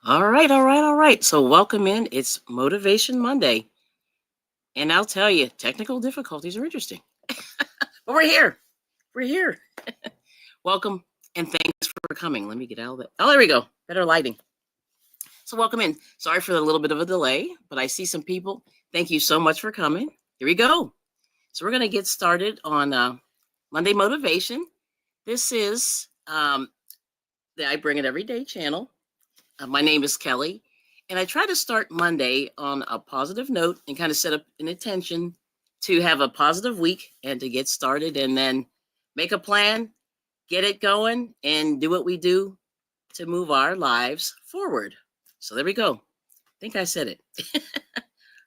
All right, all right, all right. So welcome in. It's Motivation Monday. And I'll tell you, technical difficulties are interesting. But we're here. We're here. Welcome and thanks for coming. Let me get out of it. Oh, there we go. Better lighting. So welcome in. Sorry for the little bit of a delay, but I see some people. Thank you so much for coming. Here we go. So we're going to get started on Monday Motivation. This is the I Bring It Everyday channel. My name is Kelly, and I try to start Monday on a positive note and kind of set up an intention to have a positive week and to get started and then make a plan, get it going, and do what we do to move our lives forward. So there we go. I think I said it. All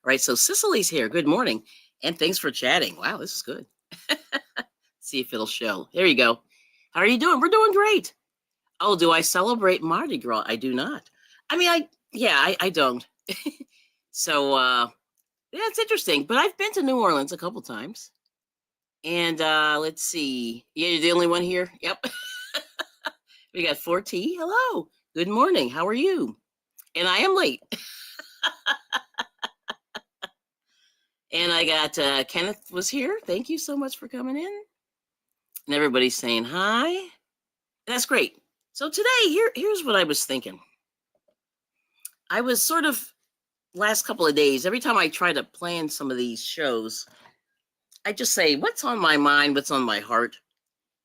right, so Cicely's here. Good morning, and thanks for chatting. Wow, this is good. See if it'll show. There you go. How are you doing? We're doing great. Oh, do I celebrate Mardi Gras? I do not. I mean, I don't. So, yeah, it's interesting. But I've been to New Orleans a couple times. And let's see. Yeah, you're the only one here? Yep. We got 4T. Hello. Good morning. How are you? And I am late. And I got Kenneth was here. Thank you so much for coming in. And everybody's saying hi. That's great. So today, here's what I was thinking. I was sort of last couple of days, every time I try to plan some of these shows, I just say, what's on my mind? What's on my heart?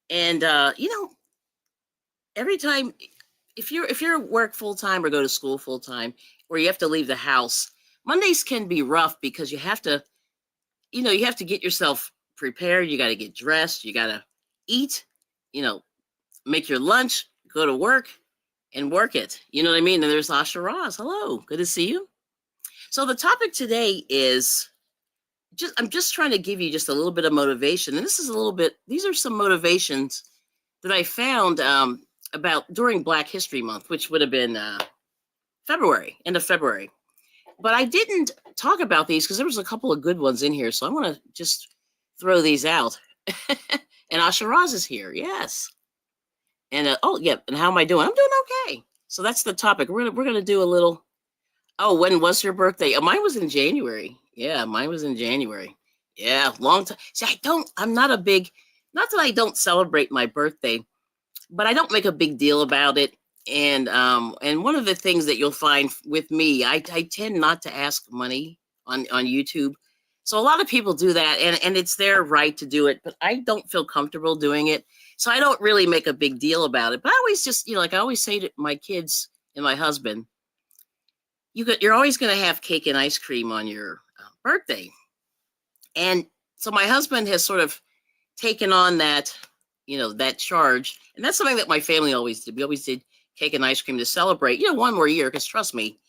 And, every time, if you're at work full time or go to school full time, or you have to leave the house, Mondays can be rough because you have to get yourself prepared. You got to get dressed. You got to eat, make your lunch, go to work and work it. You know what I mean? And there's Asha Ross. Hello. Good to see you. So the topic today is I'm just trying to give you just a little bit of motivation. And these are some motivations that I found about during Black History Month, which would have been end of February. But I didn't talk about these because there was a couple of good ones in here. So I want to just throw these out. And Asha Ross is here. Yes. And and how am I doing? I'm doing okay. So that's the topic. We're gonna do a little. Oh, when was your birthday? Oh, mine was in January. Yeah, mine was in January. Yeah, long time. See, I'm not a big. Not that I don't celebrate my birthday, but I don't make a big deal about it. And one of the things that you'll find with me, I tend not to ask money on YouTube. So a lot of people do that, and it's their right to do it, but I don't feel comfortable doing it. So I don't really make a big deal about it. But I always just, like I always say to my kids and my husband, you're always going to have cake and ice cream on your birthday. And so my husband has sort of taken on that, that charge. And that's something that my family always did. We always did cake and ice cream to celebrate, one more year. Because trust me,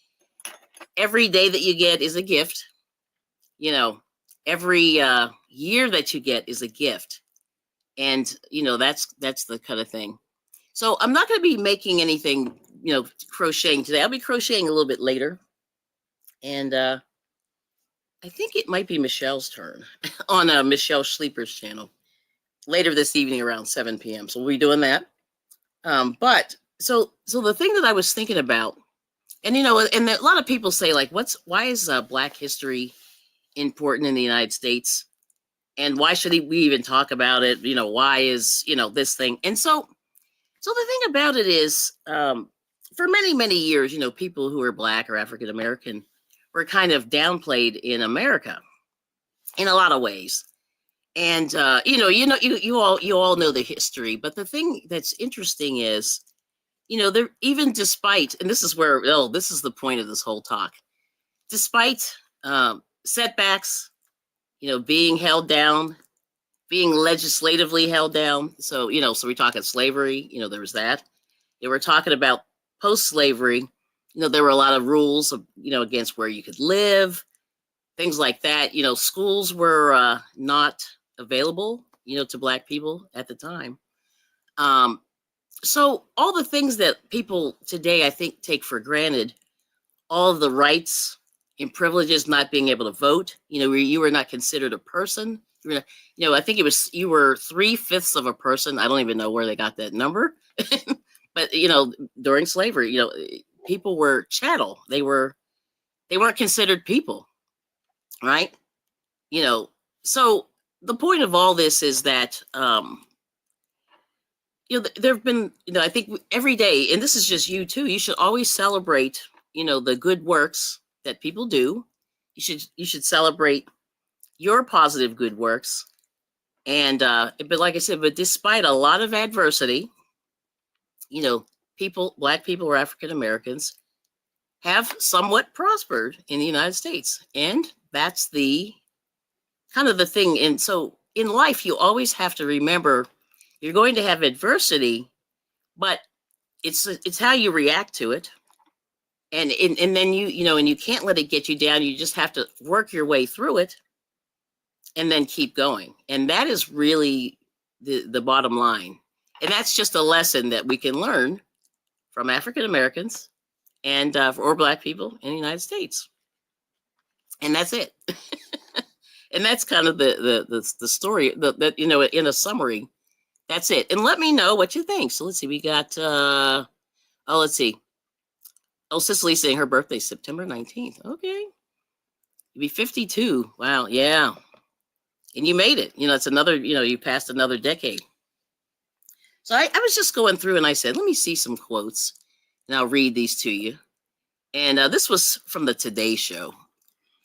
every day that you get is a gift. Every year that you get is a gift. And, that's the kind of thing. So I'm not going to be making anything, crocheting today. I'll be crocheting a little bit later. And I think it might be Michelle's turn on Michelle Sleeper's channel later this evening around 7 p.m. So we'll be doing that. But so the thing that I was thinking about, and, and a lot of people say, like, why is Black history important in the United States? And why should we even talk about it? Why is, this thing? And so the thing about it is, for many, many years, people who are Black or African American were kind of downplayed in America in a lot of ways. And, you all know the history. But the thing that's interesting is, they're even despite, and this is this is the point of this whole talk, despite setbacks, being held down, being legislatively held down. So, so we're talking slavery, there was that. We're talking about post-slavery, there were a lot of rules, against where you could live, things like that. Schools were not available, to Black people at the time. So all the things that people today, I think, take for granted, all of the rights and privileges, not being able to vote, you were not considered a person. I think you were 3/5 of a person. I don't even know where they got that number. But, during slavery, people were chattel. They weren't considered people, right? You know, so the point of all this is that there have been, I think every day, and this is just you too, you should always celebrate, the good works that people do. You should celebrate your positive good works. And but like I said, but despite a lot of adversity, Black people or African Americans have somewhat prospered in the United States. And that's the kind of the thing. And so in life, you always have to remember you're going to have adversity, but it's how you react to it. And then and you can't let it get you down. You just have to work your way through it and then keep going. And that is really the bottom line. And that's just a lesson that we can learn from African Americans and or Black people in the United States. And that's it. And that's kind of the story that in a summary. That's it. And let me know what you think. So let's see. We got let's see. Oh, Cicely's saying her birthday's September 19th. Okay. You'll be 52. Wow. Yeah. And you made it. It's another, you passed another decade. So I was just going through and I said, let me see some quotes and I'll read these to you. And this was from the Today Show.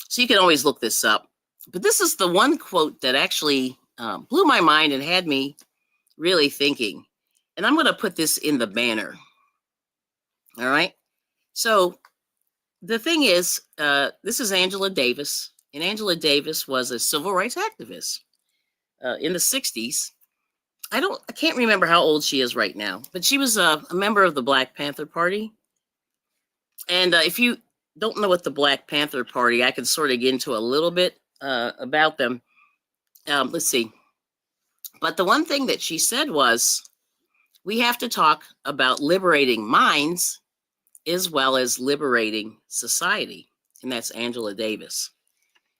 So you can always look this up. But this is the one quote that actually blew my mind and had me really thinking. And I'm going to put this in the banner. All right. So the thing is, this is Angela Davis. And Angela Davis was a civil rights activist in the 60s. I can't remember how old she is right now, but she was a member of the Black Panther Party. And if you don't know what the Black Panther Party, I can sort of get into a little bit about them. Let's see. But the one thing that she said was, we have to talk about liberating minds as well as liberating society. And that's Angela Davis.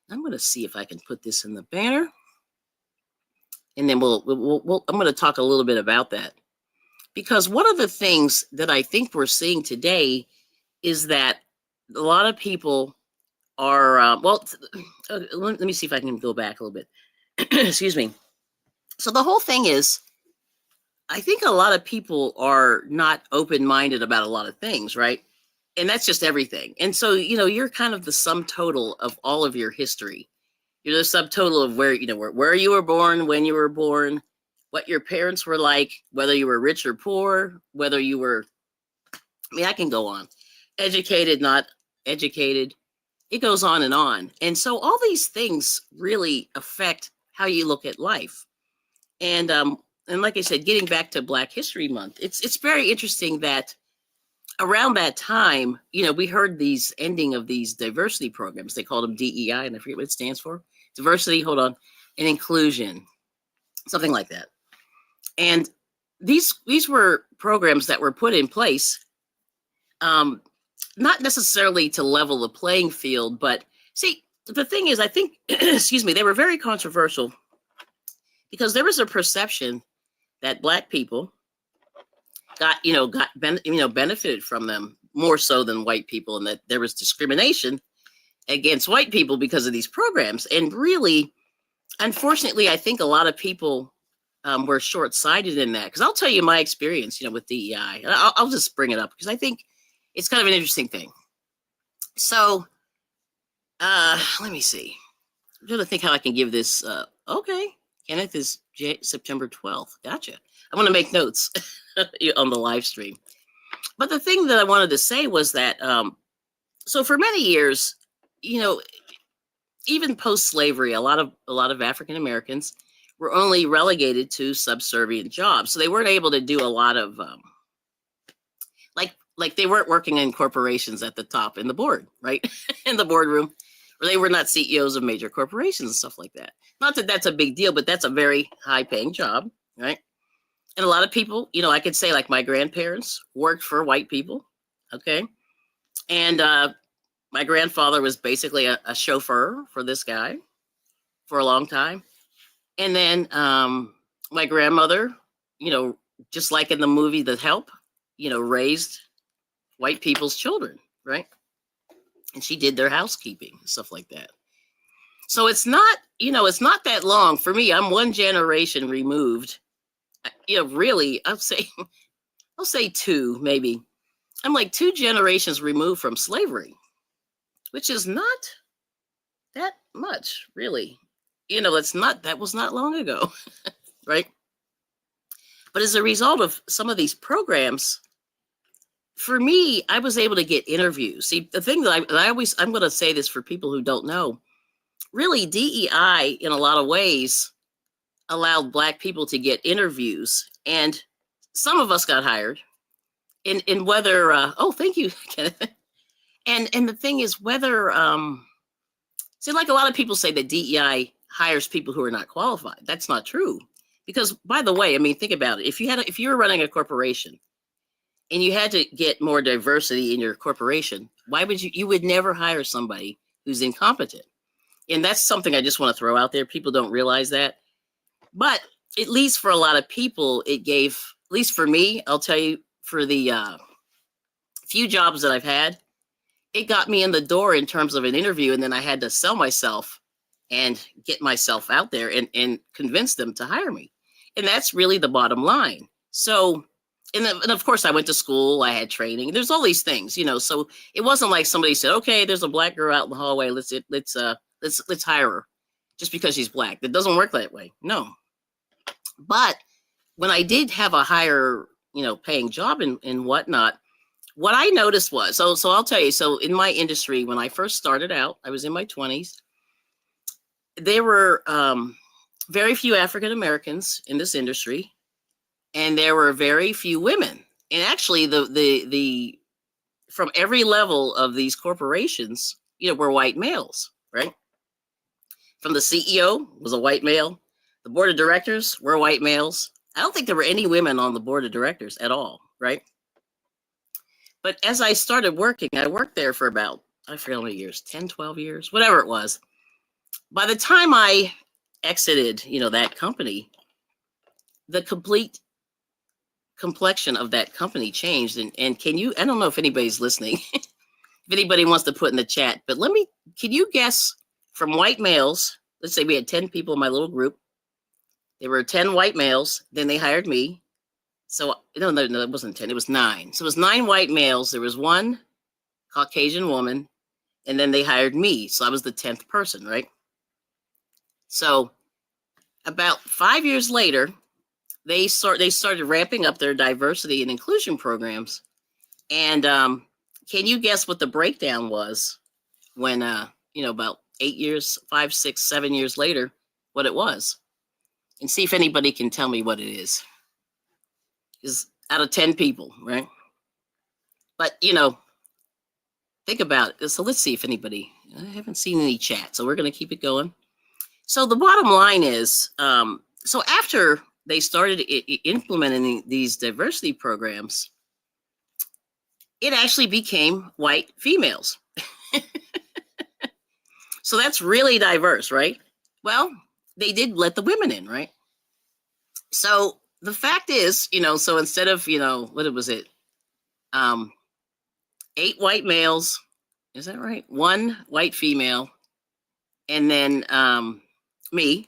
I'm going to see if I can put this in the banner. And then I'm going to talk a little bit about that. Because one of the things that I think we're seeing today is that a lot of people are, let me see if I can go back a little bit. Excuse me. So the whole thing is, I think a lot of people are not open-minded about a lot of things, right? And that's just everything. And so, you're kind of the sum total of all of your history. You're the subtotal of where you were born, when you were born, what your parents were like, whether you were rich or poor, whether you were, I can go on, educated, not educated. It goes on and on. And so all these things really affect how you look at life. And like I said, getting back to Black History Month, it's very interesting that around that time, we heard these ending of these diversity programs. They called them DEI, and I forget what it stands for. Diversity, and inclusion, something like that. And these were programs that were put in place, not necessarily to level the playing field, but see, the thing is, I think, excuse me, they were very controversial because there was a perception that Black people benefited from them more so than white people, and that there was discrimination against white people because of these programs. And really, unfortunately, I think a lot of people were short-sighted in that. Because I'll tell you my experience, with DEI. And I'll just bring it up because I think it's kind of an interesting thing. So, let me see. I'm trying to think how I can give this. Okay, Kenneth is September 12th. Gotcha. I want to make notes on the live stream. But the thing that I wanted to say was that, so for many years, even post-slavery, a lot of African Americans were only relegated to subservient jobs. So they weren't able to do a lot of, like they weren't working in corporations at the top in the board, right? In the boardroom, or they were not CEOs of major corporations and stuff like that. Not that that's a big deal, but that's a very high-paying job, right? And a lot of people, I could say like my grandparents worked for white people, okay? And my grandfather was basically a chauffeur for this guy for a long time. And then my grandmother, just like in the movie The Help, raised white people's children, right? And she did their housekeeping and stuff like that. So it's not, it's not that long for me. I'm one generation removed. Really, I'll say two, maybe. I'm like 2 generations removed from slavery, which is not that much, really. That was not long ago, right? But as a result of some of these programs, for me, I was able to get interviews. See, the thing that I'm going to say this for people who don't know, really DEI in a lot of ways allowed Black people to get interviews, and some of us got hired. In whether, thank you, Kenneth. And the thing is whether, see, like a lot of people say that DEI hires people who are not qualified. That's not true. Because, by the way, I mean, think about it. If you were running a corporation and you had to get more diversity in your corporation, why would you would never hire somebody who's incompetent? And that's something I just want to throw out there. People don't realize that. But at least for a lot of people, it gave, at least for me, I'll tell you, for the few jobs that I've had, it got me in the door in terms of an interview. And then I had to sell myself and get myself out there and convince them to hire me. And that's really the bottom line. So, and of course I went to school, I had training, there's all these things, so it wasn't like somebody said, okay, there's a Black girl out in the hallway, let's hire her just because she's Black. That doesn't work that way. No. But when I did have a higher, paying job and whatnot, what I noticed was, so I'll tell you, so in my industry, when I first started out, I was in my 20s, there were very few African Americans in this industry, and there were very few women. And actually, the from every level of these corporations, were white males, right? From the CEO was a white male. The board of directors were white males. I don't think there were any women on the board of directors at all, right? But as I started working, I worked there for about, I forget how many years, 10, 12 years, whatever it was. By the time I exited, that company, the complete complexion of that company changed. And I don't know if anybody's listening, if anybody wants to put in the chat, but can you guess from white males, let's say we had 10 people in my little group. There were 10 white males, then they hired me. So, no, it wasn't 10, it was 9. So it was 9 white males. There was 1 Caucasian woman, and then they hired me. So I was the 10th person, right? So about 5 years later, they started ramping up their diversity and inclusion programs. And can you guess what the breakdown was when, about 8 years, 5, 6, 7 years later, what it was? And see if anybody can tell me what it is. Is out of 10 people, right? But, think about it. So let's see if anybody, I haven't seen any chat, so we're going to keep it going. So the bottom line is, so after they started implementing these diversity programs, it actually became white females. So that's really diverse, right? Well, they did let the women in, right? So the fact is, so instead of, what was it? 8 white males, is that right? 1 white female, and then me.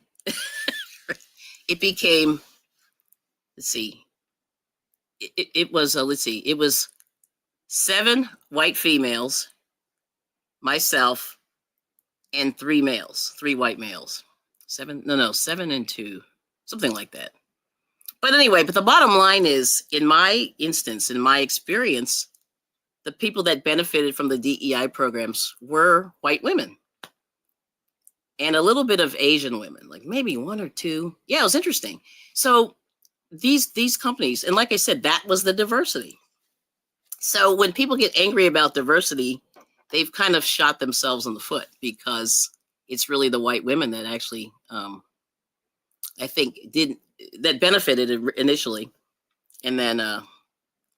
It became, let's see, it was 7 white females, myself, and 3 males, 3 white males. 7 and 2, something like that. But anyway, the bottom line is, in my instance, in my experience, the people that benefited from the DEI programs were white women and a little bit of Asian women, like maybe 1 or 2. Yeah, it was interesting. So these companies, and like I said, that was the diversity. So when people get angry about diversity, they've kind of shot themselves in the foot, because it's really the white women that actually, I think, that benefited initially, and then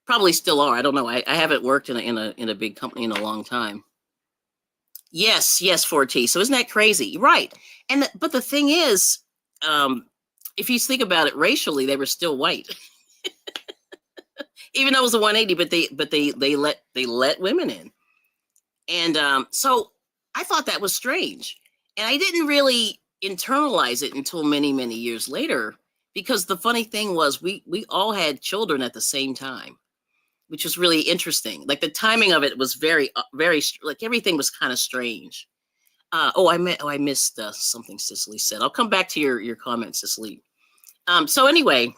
probably still are. I don't know. I haven't worked in a big company in a long time. Yes, 4T. So isn't that crazy? Right. But the thing is, if you think about it racially, they were still white. even though it was a 180, but they let women in. And so I thought that was strange. And I didn't really internalize it until many, many years later, because the funny thing was we all had children at the same time, which was really interesting. Like the timing of it was very, like everything was kind of strange. I missed something Cicely said. I'll come back to your comment, Cicely. So anyway,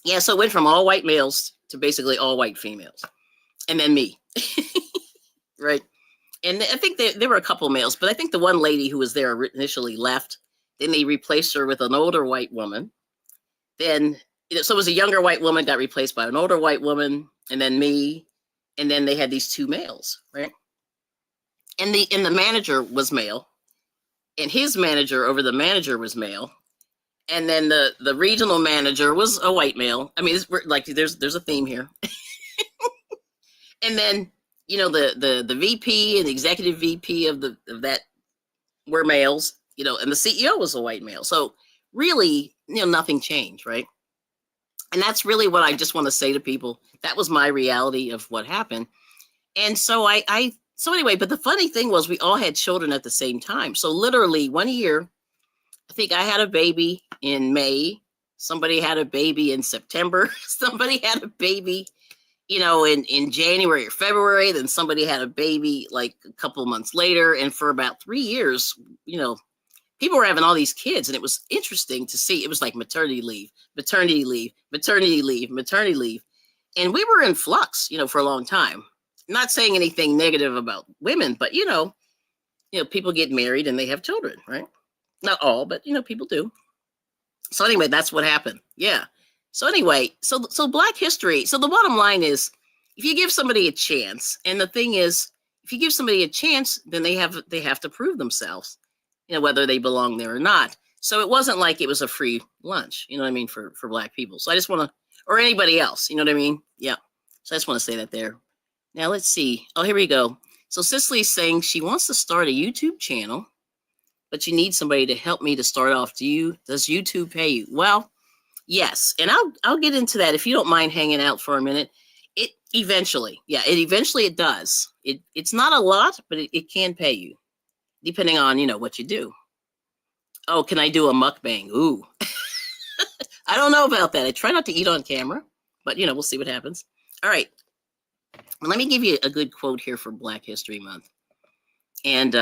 yeah, so it went from all white males to basically all white females, and then me, right? And I think there were a couple males, but I think the one lady who was there initially left. Then they replaced her with an older white woman. Then, so it was a younger white woman got replaced by an older white woman, and then me, and then they had these two males, right? And the manager was male, and his manager over the manager was male, and then the regional manager was a white male. I mean, like there's a theme here. And then the VP and the executive VP of that were males, and the CEO was a white male. So really, nothing changed, right? And that's really what I just want to say to people. That was my reality of what happened. And so so anyway, but the funny thing was we all had children at the same time. So literally 1 year, I think I had a baby in May. Somebody had a baby in September. Somebody had a baby, in January or February. Then somebody had a baby like a couple months later. And for about 3 years, people were having all these kids. And it was interesting to see. It was like maternity leave, maternity leave, maternity leave, maternity leave. And we were in flux, for a long time. Not saying anything negative about women, but, people get married and they have children, right? Not all, but, people do. So anyway, that's what happened. Yeah. So anyway, so Black history. So the bottom line is, if you give somebody a chance, and the thing is, if you give somebody a chance, then they have to prove themselves, whether they belong there or not. So it wasn't like it was a free lunch, you know what I mean, for Black people. So I just want to, or anybody else, you know what I mean? Yeah. So I just want to say that there. Now let's see. Oh, here we go. So Cicely's saying she wants to start a YouTube channel, but you need somebody to help me to start off. Does YouTube pay you? Well, yes. And I'll get into that if you don't mind hanging out for a minute. It eventually it does. It's not a lot, but it can pay you depending on, what you do. Oh, can I do a mukbang? Ooh. I don't know about that. I try not to eat on camera, but we'll see what happens. All right. Let me give you a good quote here for Black History Month. And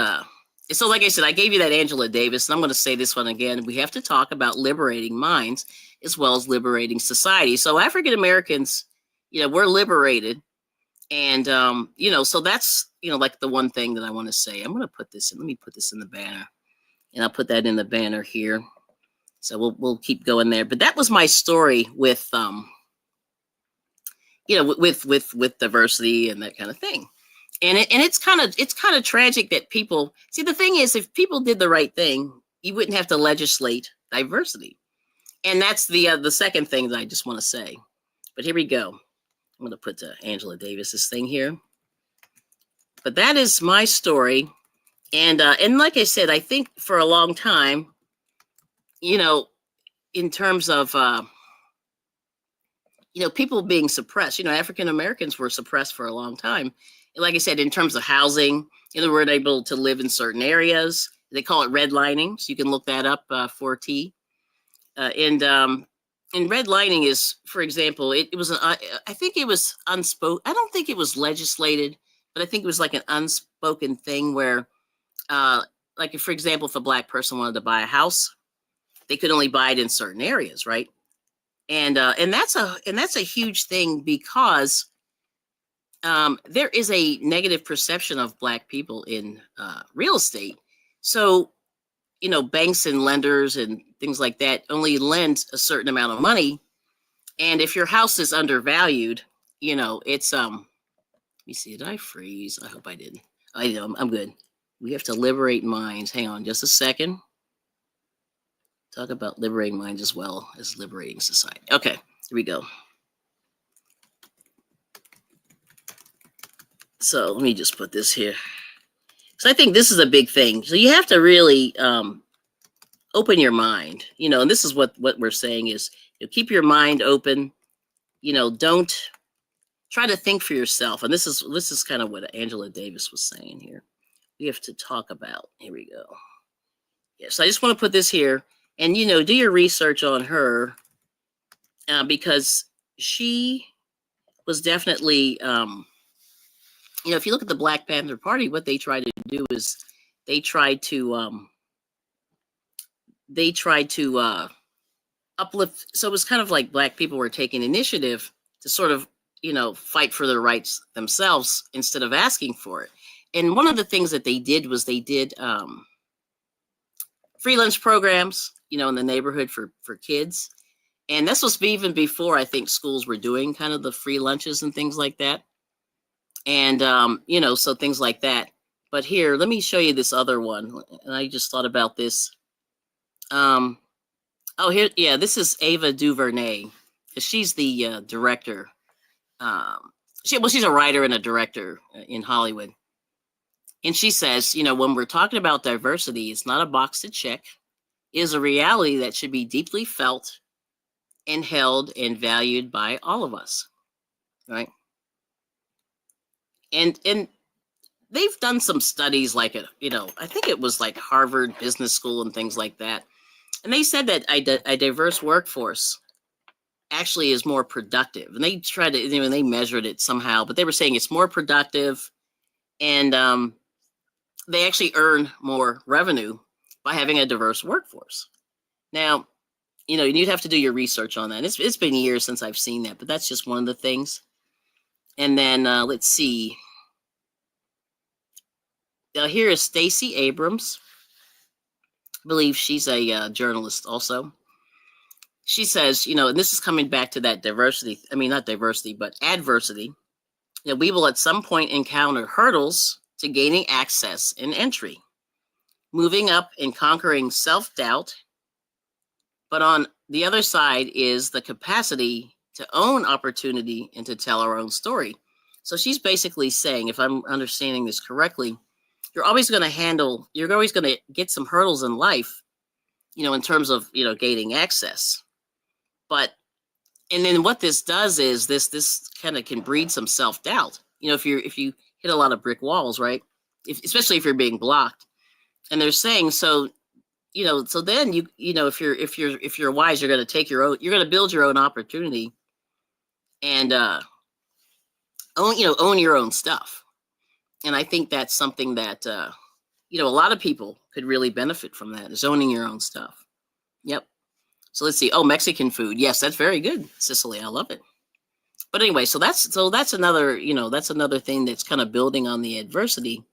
so like I said, I gave you that Angela Davis, and I'm going to say this one again. We have to talk about liberating minds as well as liberating society. So African Americans, we're liberated. And, so that's, like the one thing that I want to say. I'm going to put this in. Let me put this in the banner. And I'll put that in the banner here. So we'll keep going there. But that was my story with, with diversity and that kind of thing. And it's kind of tragic that people see. The thing is, if people did the right thing, you wouldn't have to legislate diversity. And that's the second thing that I just want to say. But here we go. I'm going to put Angela Davis's thing here. But that is my story. And like I said, I think for a long time, in terms of people being suppressed, African Americans were suppressed for a long time. And like I said, in terms of housing, they weren't able to live in certain areas. They call it redlining. So you can look that up for T. And redlining is, for example, it was, I think it was unspoken. I don't think it was legislated, but I think it was like an unspoken thing where, like, for example, if a Black person wanted to buy a house, they could only buy it in certain areas, right? And that's a huge thing because there is a negative perception of Black people in real estate. So, banks and lenders and things like that only lend a certain amount of money. And if your house is undervalued, it's, let me see, did I freeze? I hope I didn't. I'm good. We have to liberate minds. Hang on just a second. Talk about liberating minds as well as liberating society. Okay, here we go. So let me just put this here. So I think this is a big thing. So you have to really open your mind, and this is what we're saying is keep your mind open. Don't try to think for yourself. And this is kind of what Angela Davis was saying here. We have to talk about. Here we go. Yes, I just want to put this here, and do your research on her, because she was definitely, if you look at the Black Panther Party, what they tried to do is they tried to uplift. So it was kind of like Black people were taking initiative to sort of, fight for their rights themselves instead of asking for it. And one of the things that they did was they did free lunch programs, in the neighborhood for kids. And this was even before I think schools were doing kind of the free lunches and things like that. And, so things like that. But here, let me show you this other one. And I just thought about this. This is Ava DuVernay. She's the director. She's a writer and a director in Hollywood. And she says, when we're talking about diversity, it's not a box to check. It is a reality that should be deeply felt and held and valued by all of us, right? And they've done some studies like I think it was like Harvard Business School and things like that. And they said that a diverse workforce actually is more productive. And they tried to, they measured it somehow, but they were saying it's more productive, and they actually earn more revenue by having a diverse workforce. Now, you'd have to do your research on that. It's been years since I've seen that, but that's just one of the things. And then let's see. Now here is Stacey Abrams. I believe she's a journalist also. She says, and this is coming back to that diversity. I mean, not diversity, but adversity. We will at some point encounter hurdles to gaining access and entry, moving up and conquering self-doubt. But on the other side is the capacity to own opportunity and to tell our own story. So she's basically saying, if I'm understanding this correctly, you're always going to get some hurdles in life, in terms of, gaining access. And then what this does is this kind of can breed some self-doubt. If you hit a lot of brick walls, right? Especially if you're being blocked. And they're saying, so then if you're wise, you're going to build your own opportunity and own your own stuff. And I think that's something that a lot of people could really benefit from, that is owning your own stuff. Yep. So let's see. Oh, Mexican food. Yes, that's very good, Sicily. I love it. But anyway, so that's another, that's another thing that's kind of building on the adversity.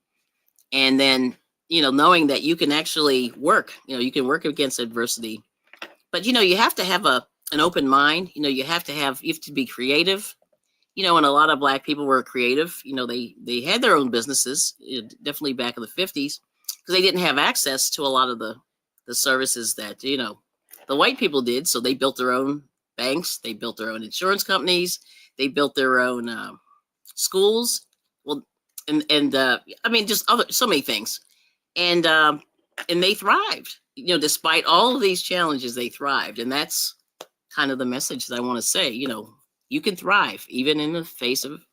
And then, knowing that you can actually work, you can work against adversity. But, you have to have an open mind. You have to be creative. And a lot of Black people were creative. They had their own businesses, definitely back in the 50s, because they didn't have access to a lot of the services that, the white people did. So they built their own banks. They built their own insurance companies. They built their own schools. Well, and I mean, just so many things. And they thrived, despite all of these challenges, they thrived. And that's kind of the message that I want to say, you can thrive even in the face of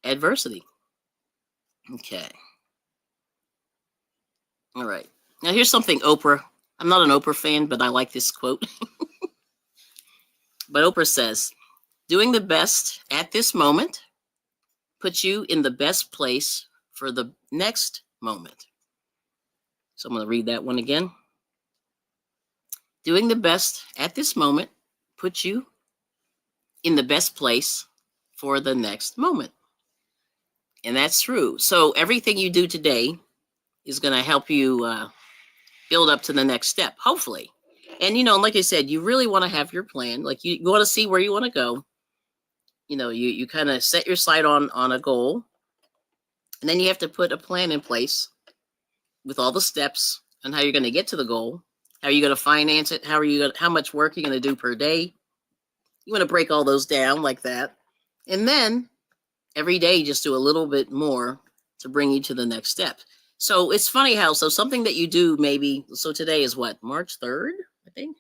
adversity. Okay. All right. Now here's something Oprah. I'm not an Oprah fan, but I like this quote. But Oprah says, doing the best at this moment puts you in the best place for the next moment. So I'm going to read that one again. Doing the best at this moment puts you in the best place for the next moment. And that's true. So everything you do today is going to help you build up to the next step, hopefully. And, like I said, you really want to have your plan. Like you want to see where you want to go. You kind of set your sight on a goal. And then you have to put a plan in place with all the steps on how you're going to get to the goal. How are you going to finance it? How much work you're going to do per day? You want to break all those down like that. And then every day, just do a little bit more to bring you to the next step. So it's funny how, something that you do maybe, so today is what, March 3rd, I think?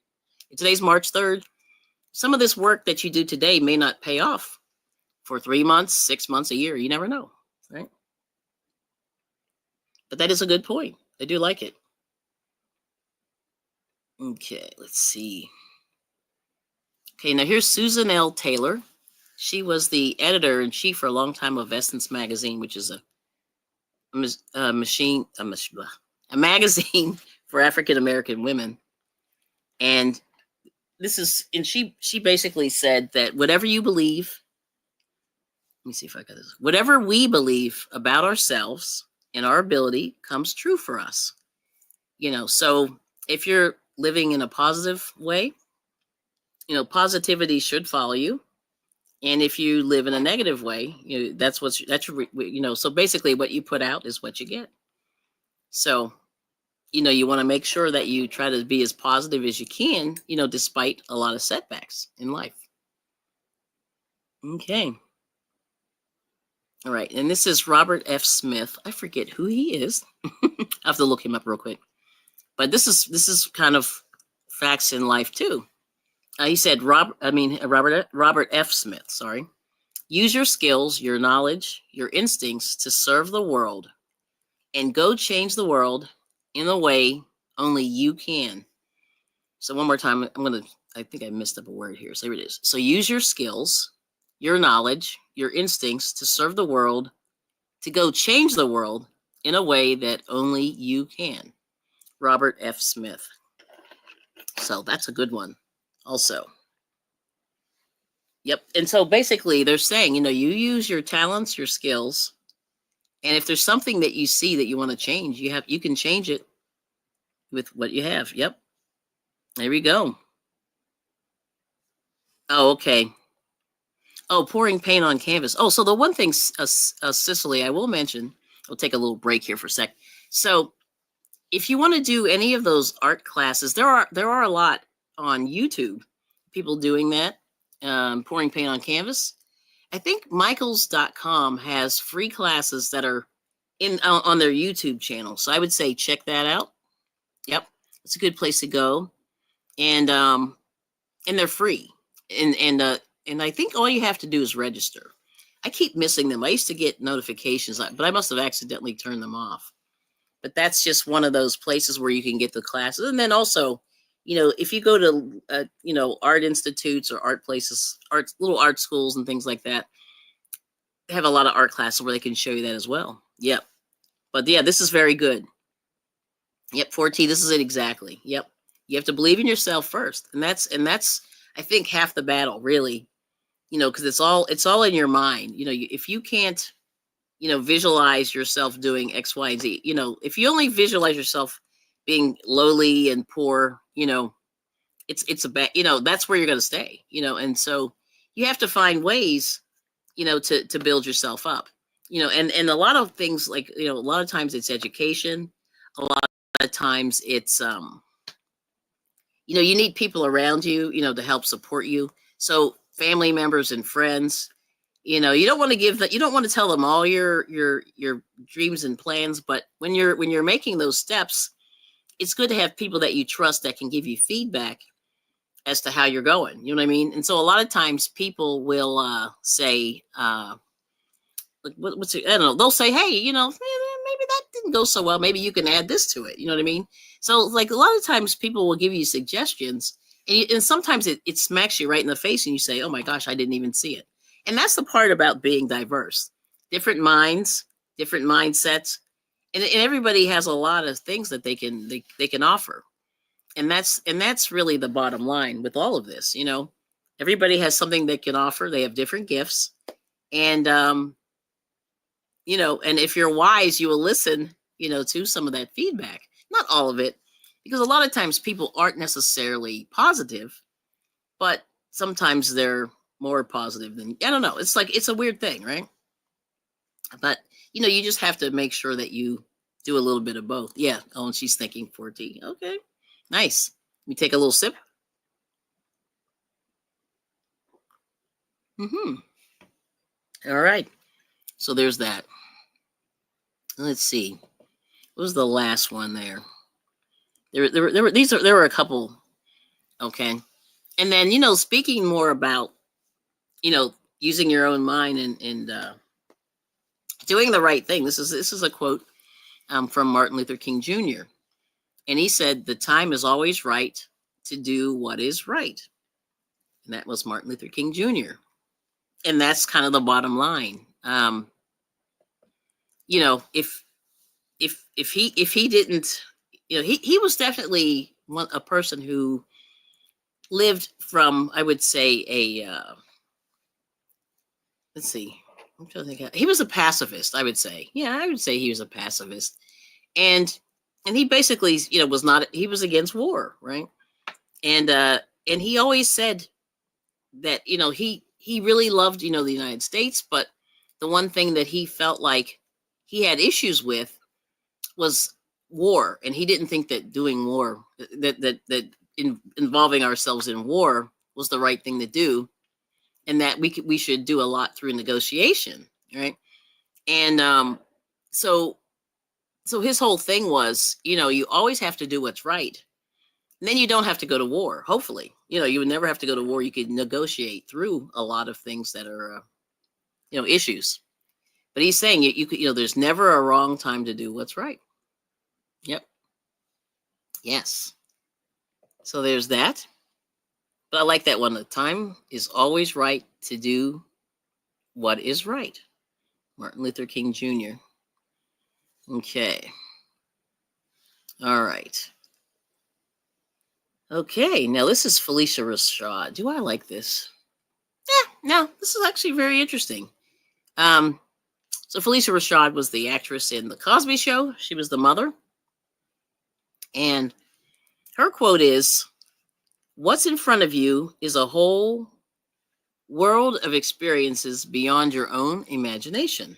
Today's March 3rd. Some of this work that you do today may not pay off for 3 months, 6 months, a year. You never know, right? But that is a good point. I do like it. Okay, let's see. Okay, now here's Susan L. Taylor. She was the editor in chief for a long time of Essence magazine, which is a magazine for African American women. And she basically said that whatever you believe, let me see if I got this. Whatever we believe about ourselves and our ability comes true for us. So if you're living in a positive way, positivity should follow you. And if you live in a negative way, so basically what you put out is what you get. So, you want to make sure that you try to be as positive as you can, despite a lot of setbacks in life. Okay. All right. And this is Robert F. Smith. I forget who he is. I have to look him up real quick. But this is kind of facts in life too. He said, Robert F. Smith, sorry. Use your skills, your knowledge, your instincts to serve the world and go change the world in a way only you can. So one more time, I think I messed up a word here. So here it is. So use your skills, your knowledge, your instincts to serve the world, to go change the world in a way that only you can. Robert F. Smith. So that's a good one also. Yep. And so basically they're saying, you use your talents, your skills, and if there's something that you see that you want to change, you can change it with what you have. Yep. There we go. Oh, okay. Oh, pouring paint on canvas. Oh, so the one thing, Cicely, I will mention, we'll take a little break here for a sec. So if you want to do any of those art classes, there are a lot on YouTube, people doing that, pouring paint on canvas. I think michaels.com has free classes that are on their YouTube channel. So I would say check that out. Yep. It's a good place to go. And they're free. And I think all you have to do is register. I keep missing them. I used to get notifications, but I must have accidentally turned them off. But that's just one of those places where you can get the classes. And then also, if you go to, art institutes or art places, little art schools and things like that, they have a lot of art classes where they can show you that as well. Yep. But yeah, this is very good. Yep. 4T, this is it exactly. Yep. You have to believe in yourself first. And that's, I think, half the battle, really, because it's all in your mind. If you can't, visualize yourself doing X, Y, and Z, if you only visualize yourself being lowly and poor, it's a bad, that's where you're going to stay, and so you have to find ways, to build yourself up, and a lot of things like, a lot of times it's education. A lot of times it's, you need people around you, to help support you. So family members and friends, you don't want to you don't want to tell them all your dreams and plans, but when you're making those steps, it's good to have people that you trust that can give you feedback as to how you're going. You know what I mean? And so a lot of times people will say, what's it? I don't know. They'll say, hey, maybe that didn't go so well. Maybe you can add this to it. You know what I mean? So like a lot of times people will give you suggestions, and sometimes it smacks you right in the face and you say, oh my gosh, I didn't even see it. And that's the part about being diverse. Different minds, different mindsets, and everybody has a lot of things that they can offer. And that's really the bottom line with all of this. Everybody has something they can offer. They have different gifts, and and if you're wise, you will listen, to some of that feedback. Not all of it, because a lot of times people aren't necessarily positive, but sometimes they're more positive than, I don't know. It's like, it's a weird thing, right? But, you just have to make sure that you do a little bit of both. Yeah. Oh, and she's thinking 4T. Okay. Nice. Let me take a little sip. All right. So there's that. Let's see. What was the last one there? There were a couple. Okay. And then, speaking more about, using your own mind and doing the right thing. This is a quote from Martin Luther King Jr. And he said, "The time is always right to do what is right." And that was Martin Luther King Jr. And that's kind of the bottom line. You know, if he didn't, you know, he was definitely a person who lived from, I would say, let's see, I'm trying to think. He was a pacifist, I would say. Yeah, I would say he was a pacifist, and he basically, you know, he was against war, right? And he always said that, you know, he really loved, you know, the United States, but the one thing that he felt like he had issues with was war, and he didn't think that doing war, involving ourselves in war, was the right thing to do, and that we should do a lot through negotiation, right? And so his whole thing was, you know, you always have to do what's right, and then you don't have to go to war. Hopefully, you know, you would never have to go to war. You could negotiate through a lot of things that are, you know, issues. But he's saying you could, you know, there's never a wrong time to do what's right. Yep. Yes. So there's that. But I like that one. The time is always right to do what is right. Martin Luther King Jr. Okay. All right. Okay. Now this is Felicia Rashad. Do I like this? No, this is actually very interesting. So Felicia Rashad was the actress in The Cosby Show. She was the mother. And her quote is, "What's in front of you is a whole world of experiences beyond your own imagination.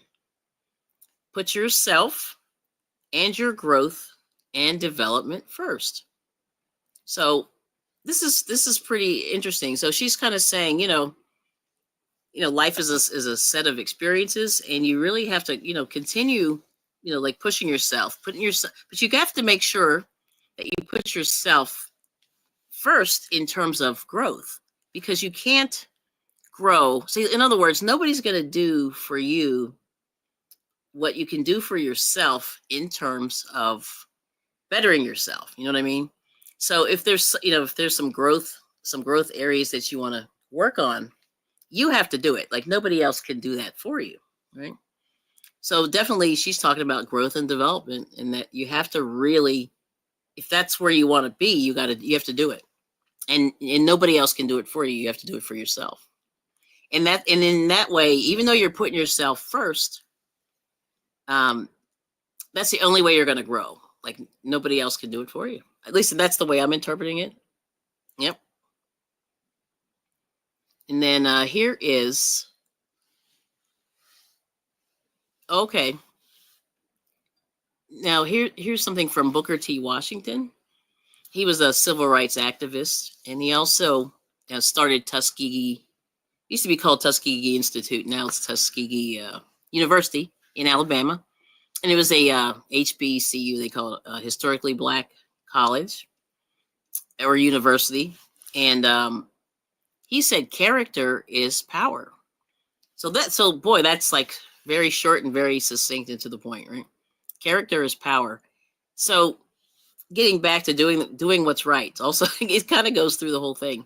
Put yourself and your growth and development first." So this is pretty interesting. So she's kind of saying, you know, life is a set of experiences, and you really have to, you know, continue, you know, like pushing yourself, but you have to make sure that you put yourself first in terms of growth, because you can't grow. See, in other words, nobody's going to do for you what you can do for yourself in terms of bettering yourself. You know what I mean? So if there's, you know, if there's some growth areas that you want to work on, you have to do it. Like nobody else can do that for you, right? So definitely she's talking about growth and development, and that you have to really, if that's where you want to be, you have to do it. And nobody else can do it for you. You have to do it for yourself. And in that way, even though you're putting yourself first, that's the only way you're going to grow. Like nobody else can do it for you. At least that's the way I'm interpreting it. Yep. And then here is, okay. Now here's something from Booker T. Washington. He was a civil rights activist, and he also started Tuskegee. Used to be called Tuskegee Institute. Now it's Tuskegee University in Alabama. And it was a HBCU. They call it historically black college or university. And he said character is power. So boy, that's like very short and very succinct and to the point, right? Character is power. So getting back to doing what's right. Also, it kind of goes through the whole thing.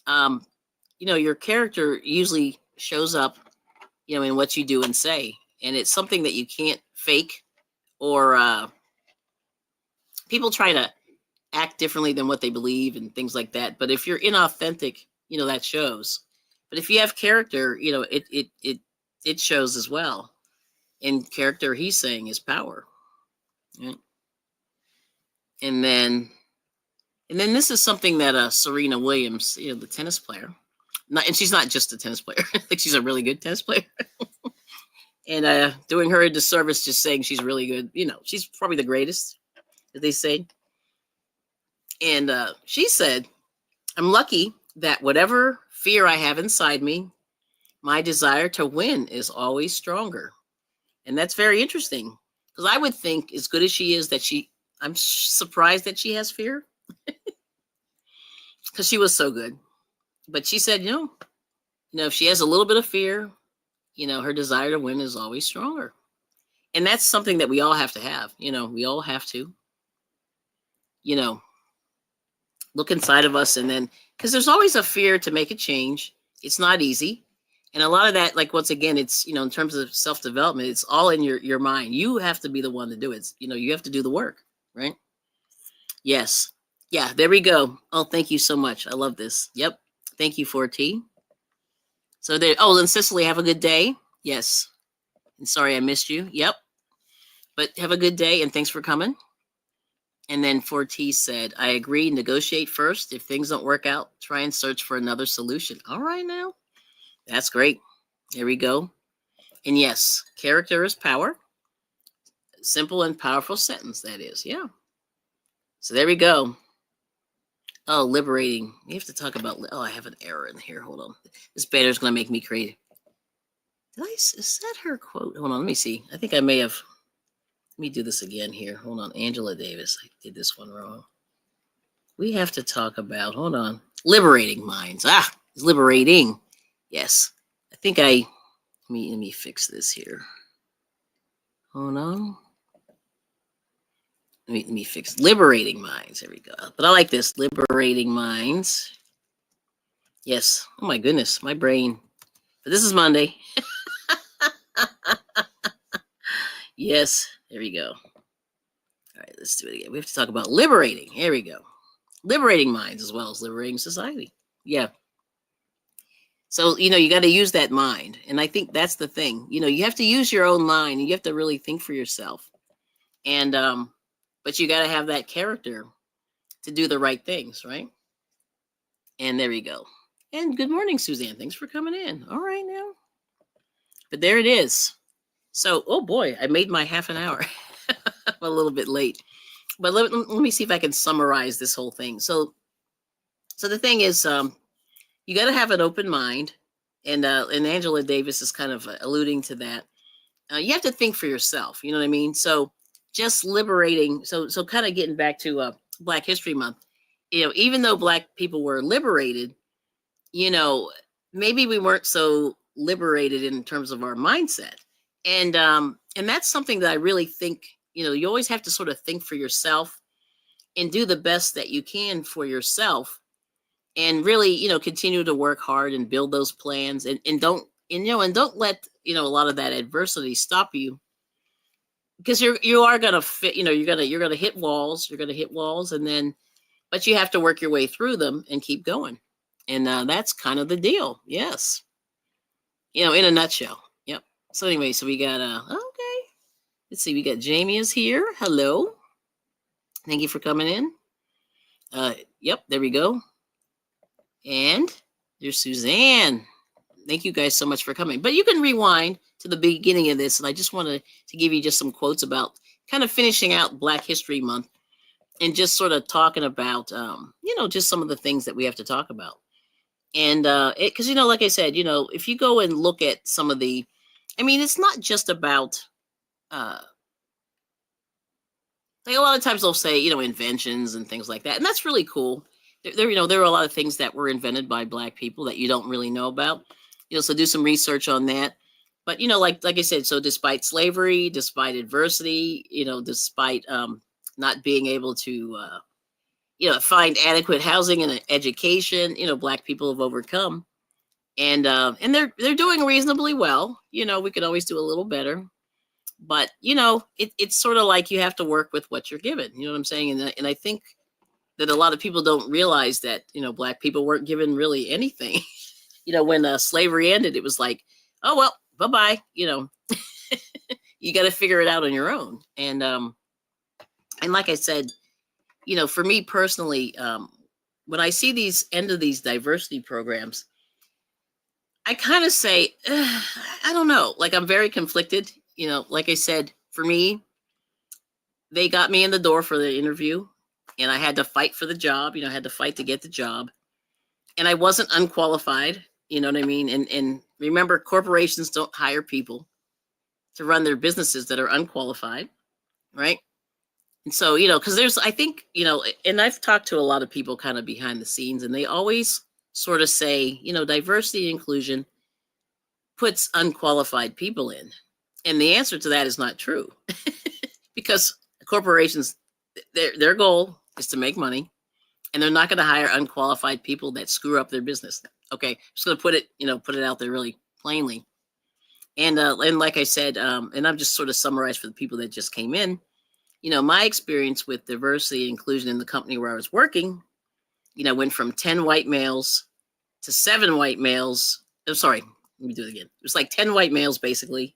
You know, your character usually shows up, you know, in what you do and say, and it's something that you can't fake, or people try to act differently than what they believe and things like that. But if you're inauthentic, you know, that shows. But if you have character, you know, it shows as well. And character, he's saying, is power. Right? And then this is something that Serena Williams, you know, the tennis player, and she's not just a tennis player. I think she's a really good tennis player. And doing her a disservice just saying she's really good. You know, she's probably the greatest, as they say. And she said, "I'm lucky that whatever fear I have inside me, my desire to win is always stronger." And that's very interesting, because I would think, as good as she is, I'm surprised that she has fear, because she was so good. But she said, you know, If she has a little bit of fear, her desire to win is always stronger. And that's something that we all have to have. We all have to, you know, look inside of us, and then, because there's always a fear to make a change. It's not easy. And a lot of that, like, once again, it's, in terms of self-development, it's all in your mind. You have to be the one to do it. You have to do the work, right? Yes. Yeah, there we go. Oh, thank you so much. I love this. Yep. Thank you, 4T. So there, oh, and Cicely, have a good day. Yes. And sorry I missed you. Yep. But have a good day, and thanks for coming. And then 4T said, I agree, negotiate first. If things don't work out, try and search for another solution. All right now. That's great. There we go. And yes, character is power. Simple and powerful sentence, that is. Yeah. So there we go. Oh, liberating. We have to talk about, oh, I have an error in here. Hold on. This banner's going to make me crazy. Is that her quote? Hold on, let me see. I think I may have, let me do this again here. Hold on, Angela Davis. I did this one wrong. We have to talk about, hold on, liberating minds. It's liberating. Yes. I think let me fix this here. Hold on. Let me fix liberating minds. There we go. But I like this, liberating minds. Yes. Oh my goodness, my brain. But this is Monday. Yes, there we go. All right, let's do it again. We have to talk about liberating. Here we go. Liberating minds as well as liberating society. Yeah. So, you got to use that mind. And I think that's the thing. You have to use your own mind, and you have to really think for yourself. And, but you got to have that character to do the right things, right? And there we go. And good morning, Suzanne. Thanks for coming in. All right now. But there it is. So, oh boy, I made my half an hour. I'm a little bit late. But let me see if I can summarize this whole thing. So the thing is, you got to have an open mind, and Angela Davis is kind of alluding to that. You have to think for yourself. You know what I mean? So just liberating. So kind of getting back to Black History Month. Even though Black people were liberated, maybe we weren't so liberated in terms of our mindset, and that's something that I really think. You always have to sort of think for yourself and do the best that you can for yourself, and really, continue to work hard and build those plans, and don't let, a lot of that adversity stop you, because you are going to fit, you're going to hit walls, and then, but you have to work your way through them and keep going. And that's kind of the deal. Yes. In a nutshell. Yep. So anyway, so we got, okay. Let's see, we got Jamie is here. Hello. Thank you for coming in. Yep, there we go. And there's Suzanne. Thank you guys so much for coming. But you can rewind to the beginning of this, and I just wanted to give you just some quotes about kind of finishing out Black History Month, and just sort of talking about, just some of the things that we have to talk about. And because, like I said, if you go and look at some of the, it's not just about, like a lot of times they'll say, inventions and things like that. And that's really cool. There are a lot of things that were invented by Black people that you don't really know about, so do some research on that. But, like I said, so despite slavery, despite adversity, despite not being able to, find adequate housing and education, Black people have overcome, and they're doing reasonably well. We could always do a little better, but it's sort of like you have to work with what you're given. You know what I'm saying? And I think that a lot of people don't realize that Black people weren't given really anything. When slavery ended, it was like, oh well, bye-bye. You got to figure it out on your own. And like I said, for me personally, when I see these end of these diversity programs, I kind of say, I don't know, like I'm very conflicted. Like I said, for me, they got me in the door for the interview, and I had to fight for the job. I had to fight to get the job, and I wasn't unqualified. You know what I mean? And remember, corporations don't hire people to run their businesses that are unqualified, right? And so, because I think, and I've talked to a lot of people kind of behind the scenes, and they always sort of say, diversity and inclusion puts unqualified people in. And the answer to that is not true. Because corporations, their goal is to make money, and they're not going to hire unqualified people that screw up their business. Okay, just going to put it out there really plainly. And like I said, and I'm just sort of summarized for the people that just came in. My experience with diversity and inclusion in the company where I was working, went from 10 white males to 7 white males. I'm sorry, let me do it again. It was like 10 white males basically,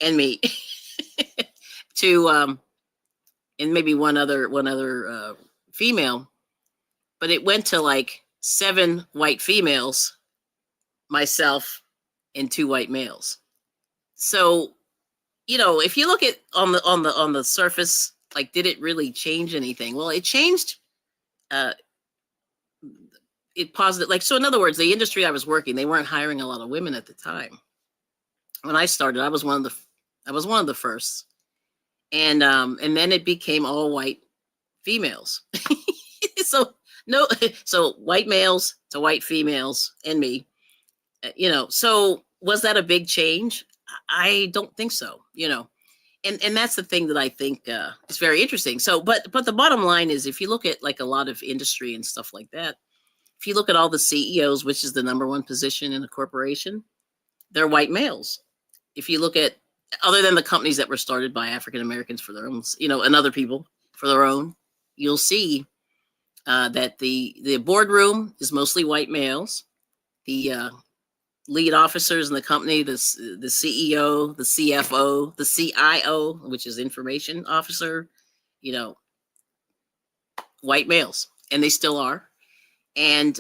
and me, to and maybe one other female, but it went to like 7 white females, myself, and 2 white males. So, if you look at on the surface, like, did it really change anything? Well, it changed. It positive, like, so in other words, the industry I was working, they weren't hiring a lot of women at the time. When I started, I was one of the first, and then it became all white females. So white males to white females and me. So was that a big change? I don't think so. And that's the thing that I think is very interesting. So, but the bottom line is, if you look at like a lot of industry and stuff like that, if you look at all the CEOs, which is the number one position in a corporation, they're white males. If you look at, other than the companies that were started by African Americans for their own, and other people for their own, you'll see that the boardroom is mostly white males. The lead officers in the company, the CEO, the CFO, the CIO, which is information officer, white males, and they still are. And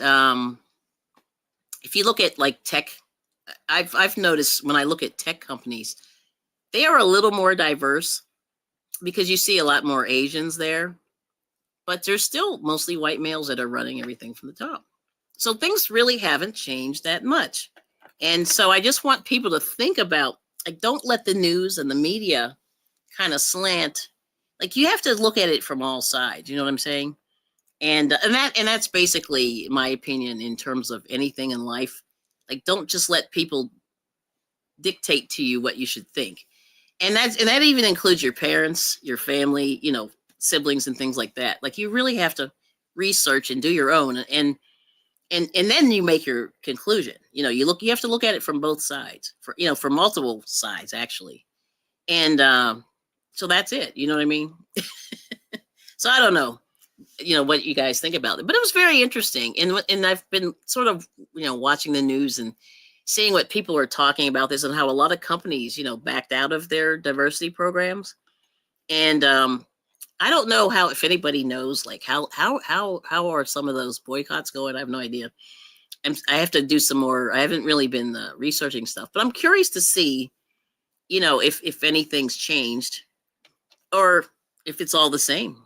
if you look at like tech, I've noticed when I look at tech companies, they are a little more diverse because you see a lot more Asians there, but there's still mostly white males that are running everything from the top. So things really haven't changed that much. And so I just want people to think about, like, don't let the news and the media kind of slant. Like, you have to look at it from all sides. You know what I'm saying? And that's basically my opinion in terms of anything in life. Like, don't just let people dictate to you what you should think. And that even includes your parents, your family, siblings and things like that. Like, you really have to research and do your own, and then you make your conclusion. You have to look at it from both sides, for multiple sides actually. And so that's it. You know what I mean? So I don't know, what you guys think about it, but it was very interesting. And I've been sort of, watching the news and seeing what people are talking about this, and how a lot of companies, backed out of their diversity programs. And I don't know if anybody knows, like, how are some of those boycotts going? I have no idea. I have to do some more. I haven't really been researching stuff, but I'm curious to see, if anything's changed, or if it's all the same.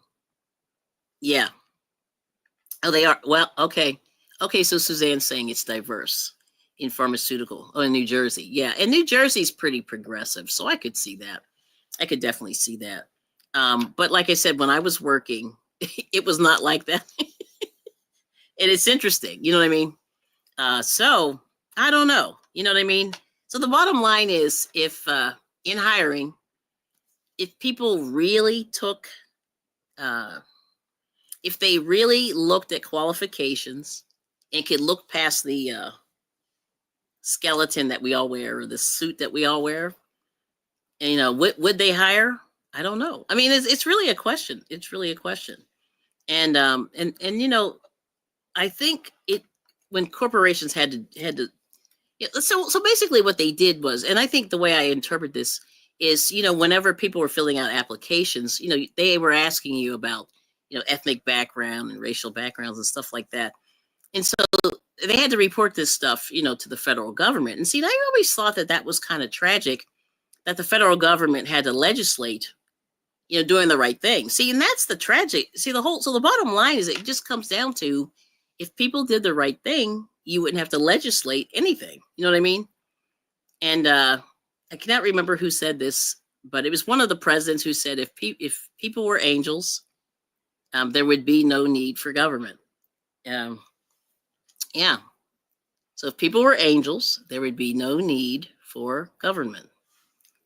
Yeah. Oh, they are. Well, okay. So Suzanne's saying it's diverse in pharmaceutical. Oh, in New Jersey. Yeah. And New Jersey's pretty progressive. So I could see that. I could definitely see that. But like I said, when I was working, it was not like that. And it's interesting. You know what I mean? So I don't know. You know what I mean? So the bottom line is, if in hiring, if people really took, if they really looked at qualifications and could look past the skeleton that we all wear, or the suit that we all wear, and, would they hire? I don't know. I mean, it's really a question. It's really a question. And I think when corporations had to, so basically what they did was, and I think the way I interpret this is, whenever people were filling out applications, they were asking you about, ethnic background and racial backgrounds and stuff like that. And so they had to report this stuff, to the federal government. And see, I always thought that was kind of tragic, that the federal government had to legislate, doing the right thing. See, and that's the tragic. See, so the bottom line is, it just comes down to, if people did the right thing, you wouldn't have to legislate anything. You know what I mean? And I cannot remember who said this, but it was one of the presidents who said, if people were angels, there would be no need for government. Yeah. So if people were angels, there would be no need for government.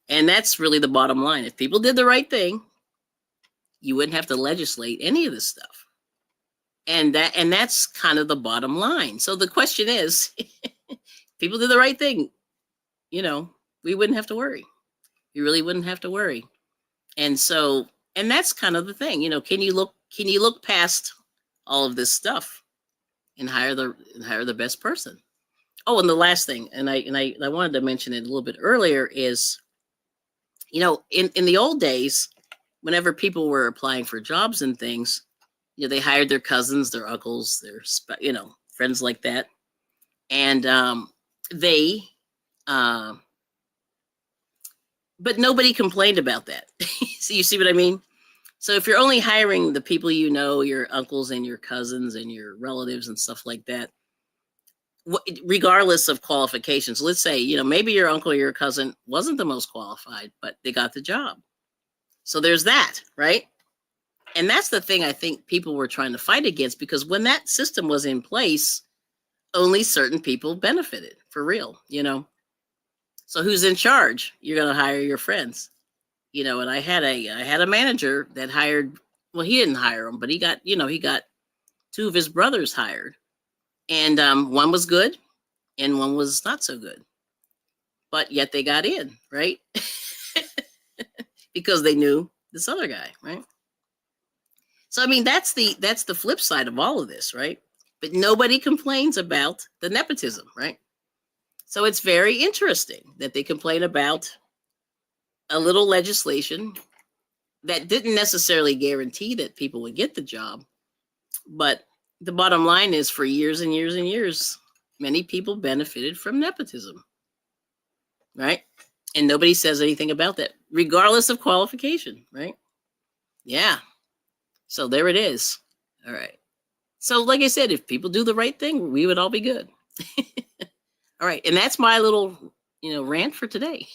And that's really the bottom line. If people did the right thing, you wouldn't have to legislate any of this stuff. And that's kind of the bottom line. So the question is, people did the right thing, we wouldn't have to worry. You really wouldn't have to worry. And so, and that's kind of the thing, can you look past all of this stuff and hire the best person? Oh, and the last thing, and I wanted to mention it a little bit earlier, is, in the old days, whenever people were applying for jobs and things, they hired their cousins, their uncles, their friends like that, and they, but nobody complained about that. So you see what I mean? So if you're only hiring the people your uncles and your cousins and your relatives and stuff like that, regardless of qualifications, let's say, maybe your uncle or your cousin wasn't the most qualified, but they got the job. So there's that, right? And that's the thing I think people were trying to fight against, because when that system was in place, only certain people benefited for real, So who's in charge? You're going to hire your friends, and I had a manager that hired, well, he didn't hire them, but he got two of his brothers hired. And one was good and one was not so good. But yet they got in, right? Because they knew this other guy, right? So, I mean, that's the flip side of all of this, right? But nobody complains about the nepotism, right? So it's very interesting that they complain about a little legislation that didn't necessarily guarantee that people would get the job. But the bottom line is, for years and years and years, many people benefited from nepotism, right? And nobody says anything about that, regardless of qualification, right? Yeah. So there it is. All right. So like I said, if people do the right thing, we would all be good. All right. And that's my little, rant for today.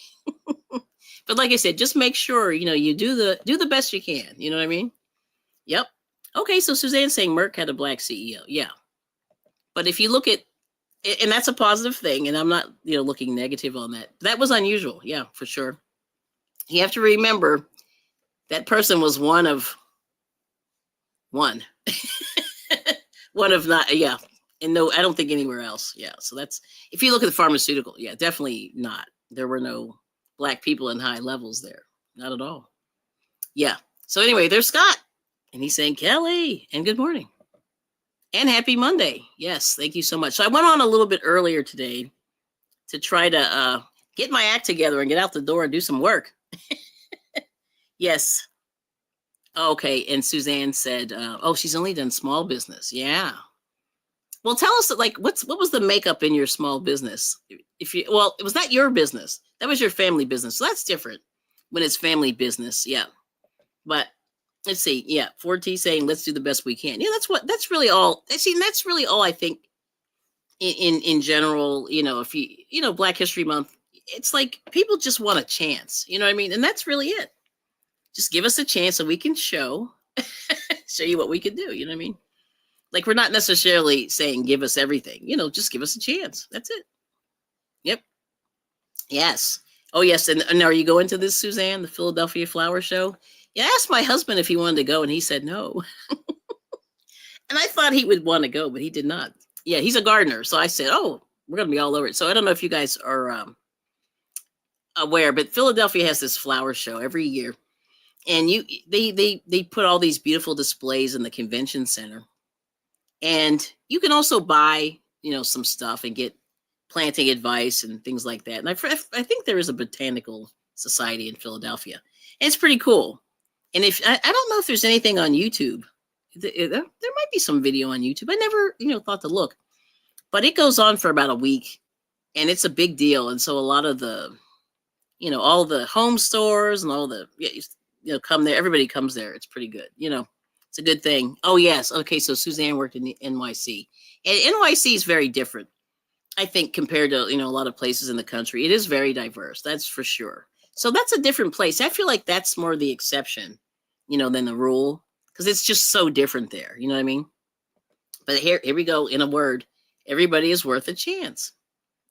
But like I said, just make sure, you do the best you can. You know what I mean? Yep. Okay. So Suzanne's saying Merck had a black CEO. Yeah. But if you look at, and that's a positive thing, and I'm not, looking negative on that. That was unusual. Yeah, for sure. You have to remember that person was one of one. One of not, yeah. And no, I don't think anywhere else. Yeah. So that's, if you look at the pharmaceutical, yeah, definitely not. There were no black people in high levels there. Not at all. Yeah. So anyway, there's Scott. And he's saying, Kelly, and good morning. And happy Monday. Yes, thank you so much. So I went on a little bit earlier today to try to get my act together and get out the door and do some work. Yes. Okay. And Suzanne said, she's only done small business. Yeah. Well, tell us, what was the makeup in your small business? It was not your business. That was your family business. So that's different when it's family business. Yeah. But let's see. Yeah. 4T saying, let's do the best we can. Yeah. That's really all. That's really all I think in general, if Black History Month, it's like people just want a chance, you know what I mean? And that's really it. Just give us a chance so we can show you what we can do. You know what I mean? Like, we're not necessarily saying give us everything, just give us a chance. That's it. Yep. Yes. Oh, yes. And are you going to this, Suzanne, the Philadelphia Flower Show? Yeah, I asked my husband if he wanted to go, and he said no. And I thought he would want to go, but he did not. Yeah, he's a gardener. So I said, we're going to be all over it. So I don't know if you guys are aware, but Philadelphia has this flower show every year. And they put all these beautiful displays in the convention center. And you can also buy, some stuff and get planting advice and things like that. And I think there is a botanical society in Philadelphia. And it's pretty cool. And if I don't know if there's anything on YouTube. There might be some video on YouTube. I never, thought to look. But it goes on for about a week. And it's a big deal. And so a lot of the, all the home stores and all the, come there. Everybody comes there. It's pretty good. It's a good thing. Oh, yes. Okay. So Suzanne worked in the NYC. And NYC is very different, I think, compared to, a lot of places in the country. It is very diverse. That's for sure. So that's a different place. I feel like that's more the exception, than the rule, because it's just so different there. You know what I mean? But here we go in a word. Everybody is worth a chance.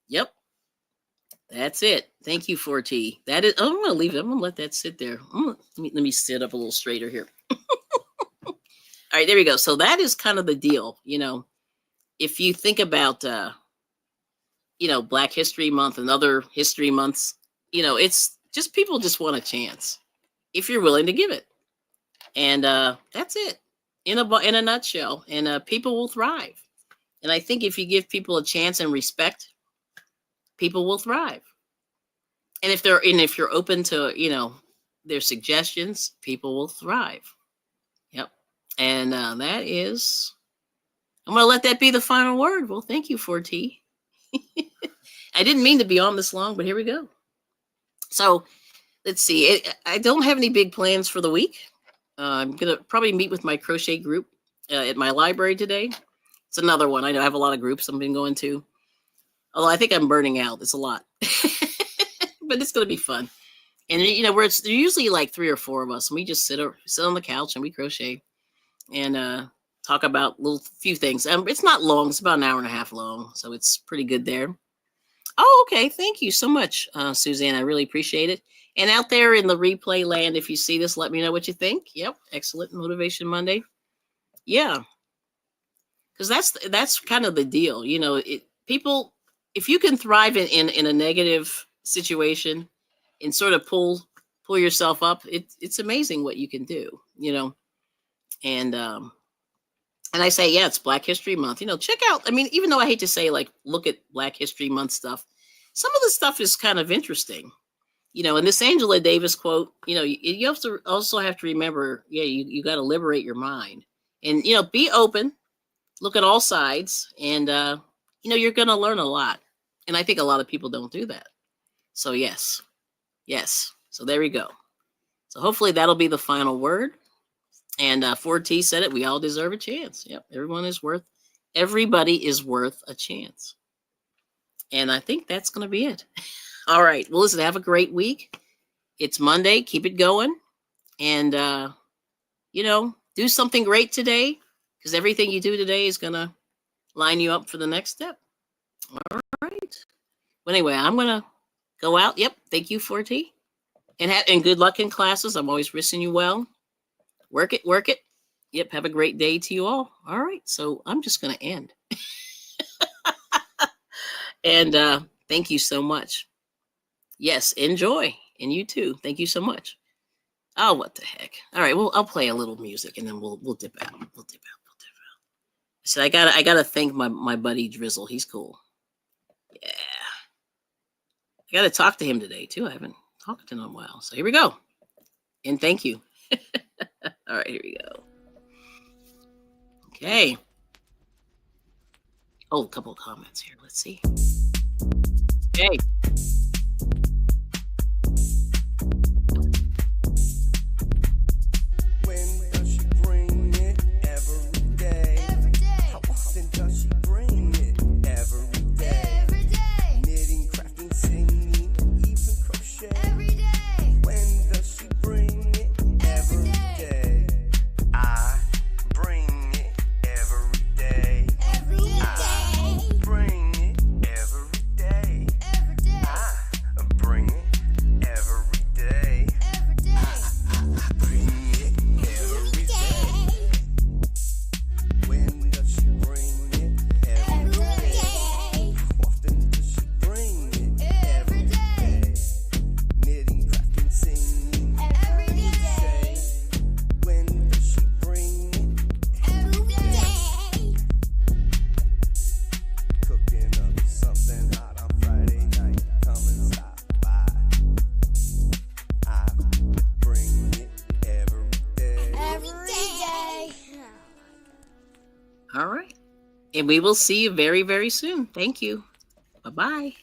Yep. That's it. Thank you, 4T. That is, I'm going to leave it. I'm going to let that sit there. Let me sit up a little straighter here. All right, there we go. So that is kind of the deal. If you think about, Black History Month and other history months, it's just people just want a chance if you're willing to give it. And that's it in a nutshell. And people will thrive. And I think if you give people a chance and respect, people will thrive. And if you're open to, their suggestions, people will thrive. Yep. And I'm going to let that be the final word. Well, thank you, 4T. I didn't mean to be on this long, but here we go. So let's see. I don't have any big plans for the week. I'm going to probably meet with my crochet group at my library today. It's another one. I know I have a lot of groups I've been going to. Although I think I'm burning out. It's a lot. But it's going to be fun. And, there's usually like 3 or 4 of us. And we just sit on the couch and we crochet and talk about few things. It's not long. It's about an hour and a half long. So it's pretty good there. Oh, okay. Thank you so much, Suzanne. I really appreciate it. And out there in the replay land, if you see this, let me know what you think. Yep. Excellent. Motivation Monday. Yeah. Because that's kind of the deal. People, if you can thrive in a negative situation and sort of pull yourself up, it's amazing what you can do, and I say, yeah, it's Black History Month, check out, even though I hate to say, like, look at Black History Month stuff, some of the stuff is kind of interesting, and this Angela Davis quote, you have to remember, yeah, you got to liberate your mind and, be open, look at all sides, and, you're going to learn a lot. And I think a lot of people don't do that. So yes. So there we go. So hopefully that'll be the final word. And 4T said it. We all deserve a chance. Yep. Everybody is worth a chance. And I think that's going to be it. All right. Well, listen, have a great week. It's Monday. Keep it going. And, do something great today, because everything you do today is going to line you up for the next step. All right. Well, anyway, I'm going to go out. Yep. Thank you, 4T. And good luck in classes. I'm always wishing you well. Work it. Yep. Have a great day to you all. All right. So I'm just going to end. And thank you so much. Yes. Enjoy. And you too. Thank you so much. Oh, what the heck. All right. Well, I'll play a little music and then we'll dip out. I said, I gotta thank my buddy Drizzle. He's cool. Yeah. I gotta talk to him today too. I haven't talked to him in a while. So here we go. And thank you. All right, here we go. Okay. Oh, a couple of comments here. Let's see. Okay. All right. And we will see you very, very soon. Thank you. Bye-bye.